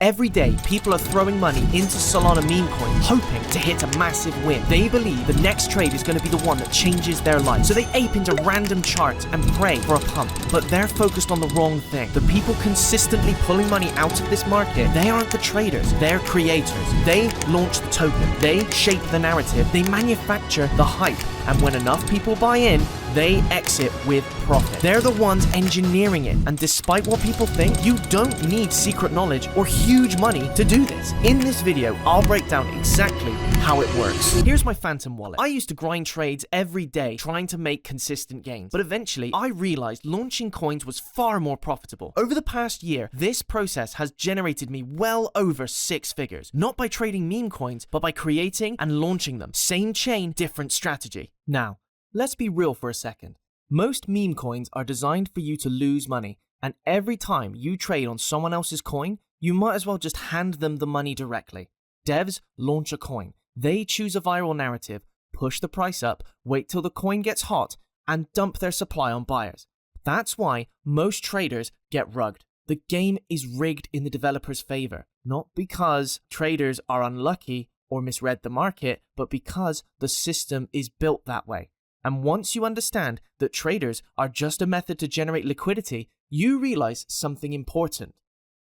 Every day, people are throwing money into Solana Memecoins, hoping to hit a massive win. They believe the next trade is going to be the one that changes their life. So they ape into random charts and pray for a pump. But they're focused on the wrong thing. The people consistently pulling money out of this market, they aren't the traders, they're creators. They launch the token, they shape the narrative, they manufacture the hype. And when enough people buy in, they exit with profit. They're the ones engineering it, and despite what people think, you don't need secret knowledge or huge money to do this. In this video, I'll break down exactly how it works. Here's my Phantom wallet. I used to grind trades every day trying to make consistent gains, but eventually I realized launching coins was far more profitable. Over the past year, this process has generated me well over 6 figures, not by trading meme coins, but by creating and launching them. Same chain, different strategy. Now, let's be real for a second. Most meme coins are designed for you to lose money, and every time you trade on someone else's coin, you might as well just hand them the money directly. Devs launch a coin. They choose a viral narrative, push the price up, wait till the coin gets hot, and dump their supply on buyers. That's why most traders get rugged. The game is rigged in the developer's favor, not because traders are unlucky or misread the market, but because the system is built that way. And once you understand that traders are just a method to generate liquidity, you realize something important.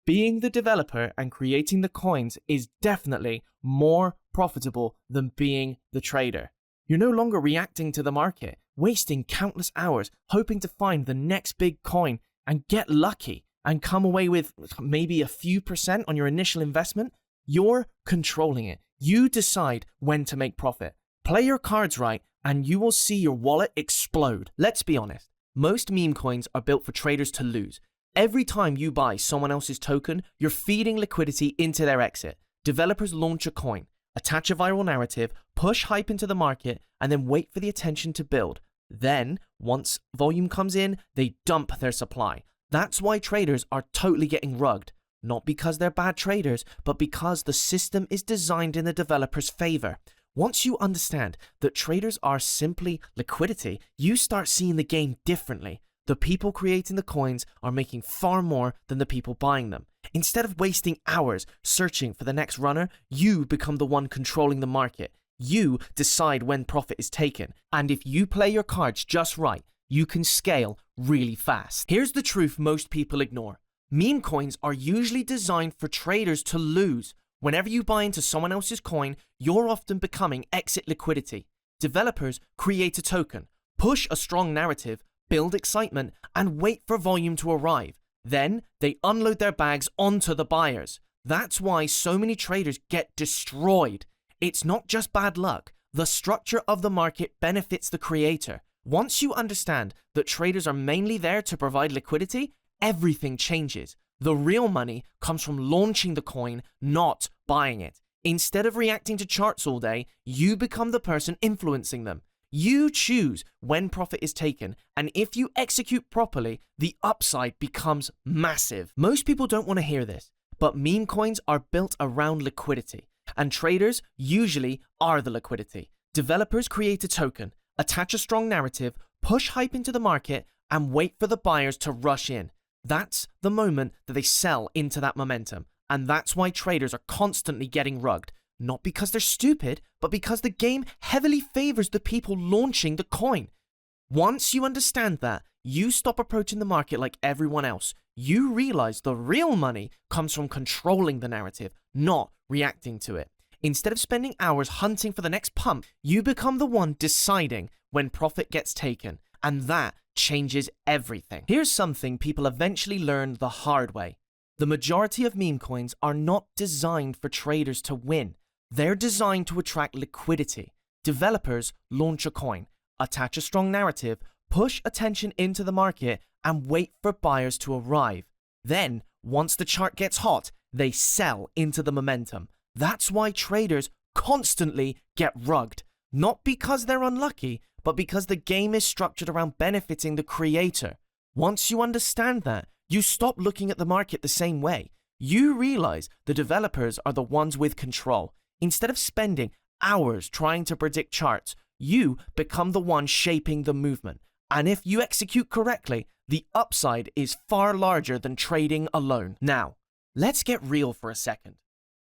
Being the developer and creating the coins is definitely more profitable than being the trader. You're no longer reacting to the market, wasting countless hours hoping to find the next big coin and get lucky and come away with maybe a few % on your initial investment. You're controlling it. You decide when to make profit. Play your cards right and you will see your wallet explode. Let's be honest, most meme coins are built for traders to lose. Every time you buy someone else's token, you're feeding liquidity into their exit. Developers launch a coin, attach a viral narrative, push hype into the market, and then wait for the attention to build. Then, once volume comes in, they dump their supply. That's why traders are totally getting rugged. Not because they're bad traders, but because the system is designed in the developer's favor. Once you understand that traders are simply liquidity, you start seeing the game differently. The people creating the coins are making far more than the people buying them. Instead of wasting hours searching for the next runner, you become the one controlling the market. You decide when profit is taken. And if you play your cards just right, you can scale really fast. Here's the truth most people ignore. Meme coins are usually designed for traders to lose. Whenever you buy into someone else's coin, you're often becoming exit liquidity. Developers create a token, push a strong narrative, build excitement, and wait for volume to arrive. Then they unload their bags onto the buyers. That's why so many traders get destroyed. It's not just bad luck. The structure of the market benefits the creator. Once you understand that traders are mainly there to provide liquidity, everything changes. The real money comes from launching the coin, not buying it. Instead of reacting to charts all day, you become the person influencing them. You choose when profit is taken, and if you execute properly, the upside becomes massive. Most people don't want to hear this, but meme coins are built around liquidity, and traders usually are the liquidity. Developers create a token, attach a strong narrative, push hype into the market, and wait for the buyers to rush in. That's the moment that they sell into that momentum, and that's why traders are constantly getting rugged. Not because they're stupid, but because the game heavily favors the people launching the coin. Once you understand that, you stop approaching the market like everyone else. You realize the real money comes from controlling the narrative, not reacting to it. Instead of spending hours hunting for the next pump, you become the one deciding when profit gets taken, and that changes everything. Here's something people eventually learn the hard way. The majority of meme coins are not designed for traders to win. They're designed to attract liquidity. Developers launch a coin, attach a strong narrative, push attention into the market, and wait for buyers to arrive. Then, once the chart gets hot, they sell into the momentum. That's why traders constantly get rugged. Not because they're unlucky, but because the game is structured around benefiting the creator. Once you understand that, you stop looking at the market the same way. You realize the developers are the ones with control. Instead of spending hours trying to predict charts, you become the one shaping the movement. And if you execute correctly, the upside is far larger than trading alone. Now, Let's get real for a second.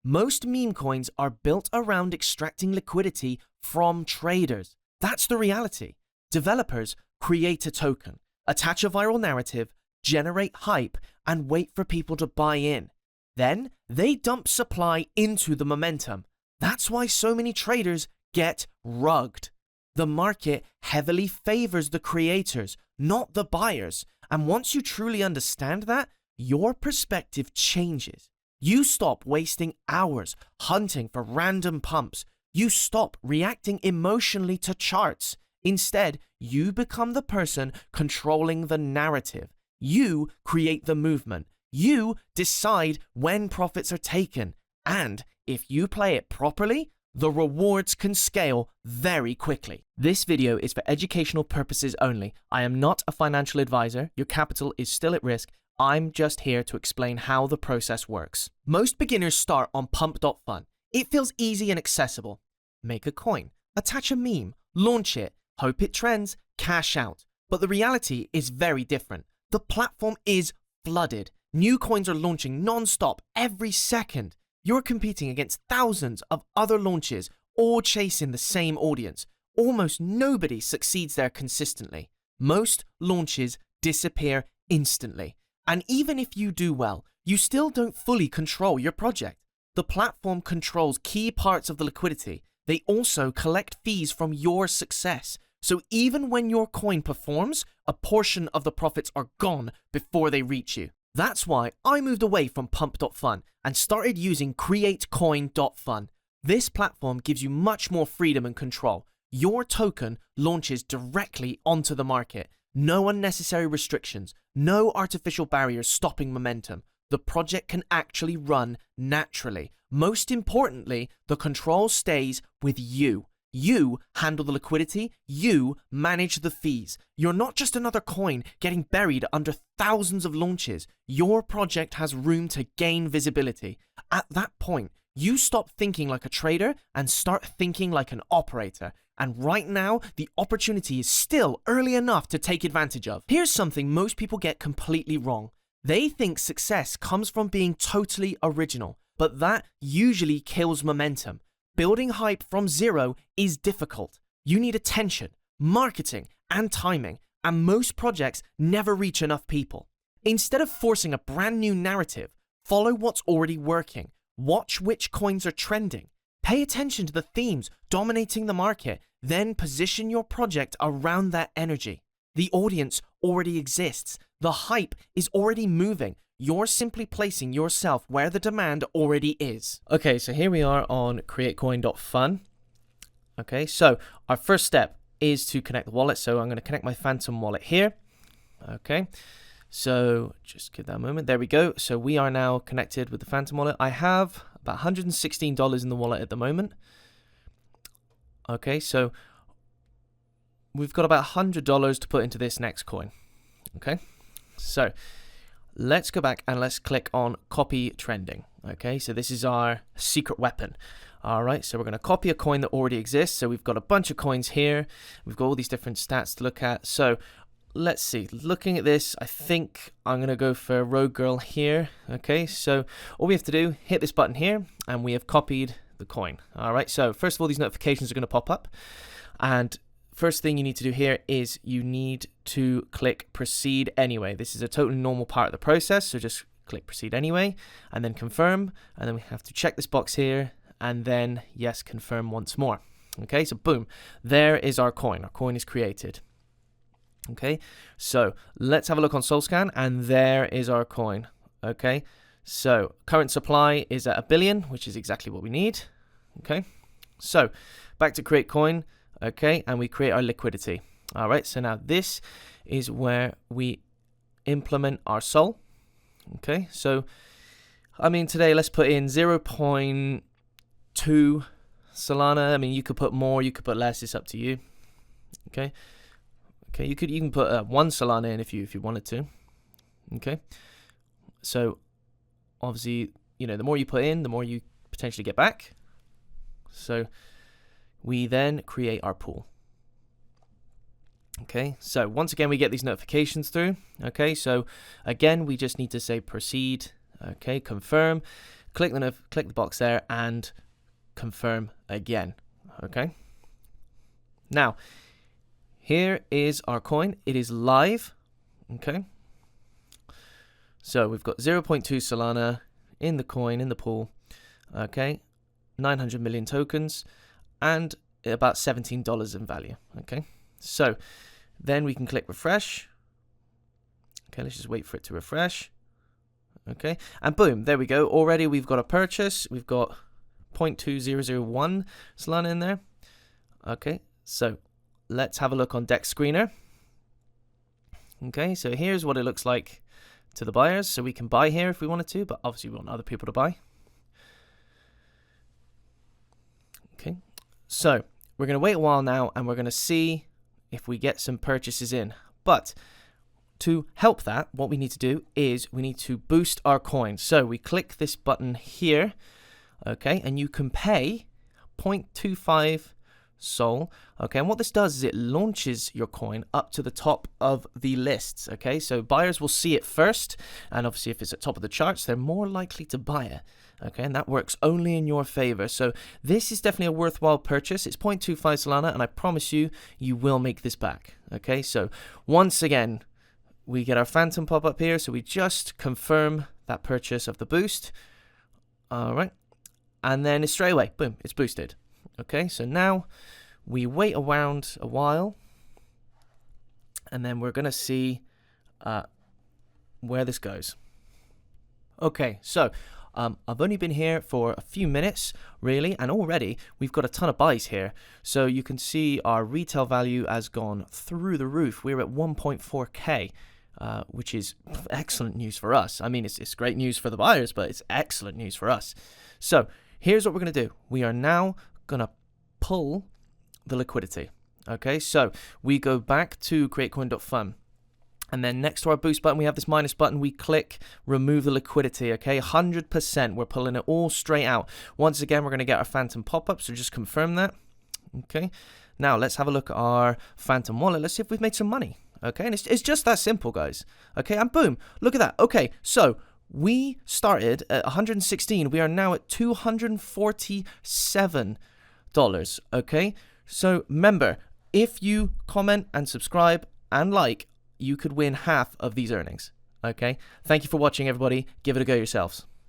Most meme coins are built around extracting liquidity from traders. That's the reality. Developers create a token, attach a viral narrative, generate hype, and wait for people to buy in. Then they dump supply into the momentum. That's why so many traders get rugged. The market heavily favors the creators, not the buyers. And once you truly understand that, your perspective changes. You stop wasting hours hunting for random pumps. You stop reacting emotionally to charts. Instead, you become the person controlling the narrative. You create the movement. You decide when profits are taken. And if you play it properly, the rewards can scale very quickly. This video is for educational purposes only. I am not a financial advisor. Your capital is still at risk. I'm just here to explain how the process works. Most beginners start on pump.fun. It feels easy and accessible. Make a coin, attach a meme, launch it, hope it trends, cash out. But the reality is very different. The platform is flooded. New coins are launching non-stop every second. You're competing against thousands of other launches, all chasing the same audience. Almost nobody succeeds there consistently. Most launches disappear instantly. And even if you do well, you still don't fully control your project. The platform controls key parts of the liquidity. They also collect fees from your success. So even when your coin performs, a portion of the profits are gone before they reach you. That's why I moved away from pump.fun and started using createcoin.fun. This platform gives you much more freedom and control. Your token launches directly onto the market. No unnecessary restrictions, no artificial barriers stopping momentum. The project can actually run naturally. Most importantly, the control stays with you. You handle the liquidity, you manage the fees. You're not just another coin getting buried under thousands of launches. Your project has room to gain visibility. At that point, you stop thinking like a trader and start thinking like an operator. And right now, the opportunity is still early enough to take advantage of. Here's something most people get completely wrong. They think success comes from being totally original, but that usually kills momentum. Building hype from zero is difficult. You need attention, marketing, and timing, and most projects never reach enough people. Instead of forcing a brand new narrative, follow what's already working. Watch which coins are trending. Pay attention to the themes dominating the market, then position your project around that energy. The audience already exists. The hype is already moving. You're simply placing yourself where the demand already is. Okay, so here we are on createcoin.fun. Okay, so our first step is to connect the wallet. So I'm going to connect my Phantom wallet here. Okay, so just give that a moment. There we go. So we are now connected with the Phantom wallet. I have about $116 in the wallet at the moment. Okay, so we've got about $100 to put into this next coin. Okay, so let's go back and let's click on copy trending. Okay, so this is our secret weapon. All right, so we're going to copy a coin that already exists. So we've got a bunch of coins here. We've got all these different stats to look at. So let's see, looking at this, I think I'm going to go for Rogue Girl here. Okay, so all we have to do, hit this button here, and we have copied the coin. All right, so first of all, these notifications are going to pop up. And first thing you need to do here is you need to click proceed anyway. This is a totally normal part of the process, so just click proceed anyway, and then confirm, and then we have to check this box here, and then yes, confirm once more. Okay, so boom, there is our coin. Our coin is created. Okay, so let's have a look on SolScan, and there is our coin. Okay, so current supply is at 1 billion, which is exactly what we need. Okay, so back to create coin. Okay, and we create our liquidity. All right, so now this is where we implement our sol. Okay, so I mean today let's put in 0.2 Solana. I mean you could put more, you could put less. It's up to you. Okay. Okay, you can put 1 Solana in if you wanted to. Okay, so obviously, you know, the more you put in, the more you potentially get back. So we then create our pool. Okay, so once again we get these notifications through. Okay, so again we just need to say proceed. Okay, confirm. Click the box there and confirm again. Okay. Now, here is our coin. It is live. Okay. So we've got 0.2 Solana in the coin, in the pool. Okay. 900 million tokens and about $17 in value. Okay. So then we can click refresh. Okay, let's just wait for it to refresh. Okay, and boom, there we go. Already we've got a purchase. We've got 0.2001 Solana in there. Okay, so let's have a look on Dex Screener. Okay, so here's what it looks like to the buyers. So we can buy here if we wanted to, but obviously we want other people to buy. Okay, so we're going to wait a while now and we're going to see if we get some purchases in. But to help that, what we need to do is we need to boost our coin. So we click this button here, okay, and you can pay 0.25 Sol. Okay, and what this does is it launches your coin up to the top of the lists. Okay, so buyers will see it first, and obviously if it's at top of the charts, they're more likely to buy it. Okay, and that works only in your favor. So this is definitely a worthwhile purchase. It's 0.25 Solana, and I promise you, you will make this back. Okay, so once again, we get our phantom pop up here, so we just confirm that purchase of the boost. All right, and then it's straight away, boom, it's boosted. Okay, so now we wait around a while, and then we're gonna see where this goes. Okay, so I've only been here for a few minutes, really, and already we've got a ton of buys here. So you can see our retail value has gone through the roof. We're at 1.4K. Which is excellent news for us. I mean, it's great news for the buyers, but it's excellent news for us. So here's what we're going to do. We are now going to pull the liquidity. Okay, so we go back to createcoin.fun. And then next to our boost button, we have this minus button. We click remove the liquidity. Okay, 100%. We're pulling it all straight out. Once again, we're going to get our phantom pop-up. So just confirm that. Okay, now let's have a look at our phantom wallet. Let's see if we've made some money. Okay, and it's just that simple, guys. Okay, and boom, look at that. Okay, so we started at 116. We are now at $247. Okay, so remember, if you comment and subscribe and like, you could win half of these earnings. Okay, thank you for watching, everybody. Give it a go yourselves.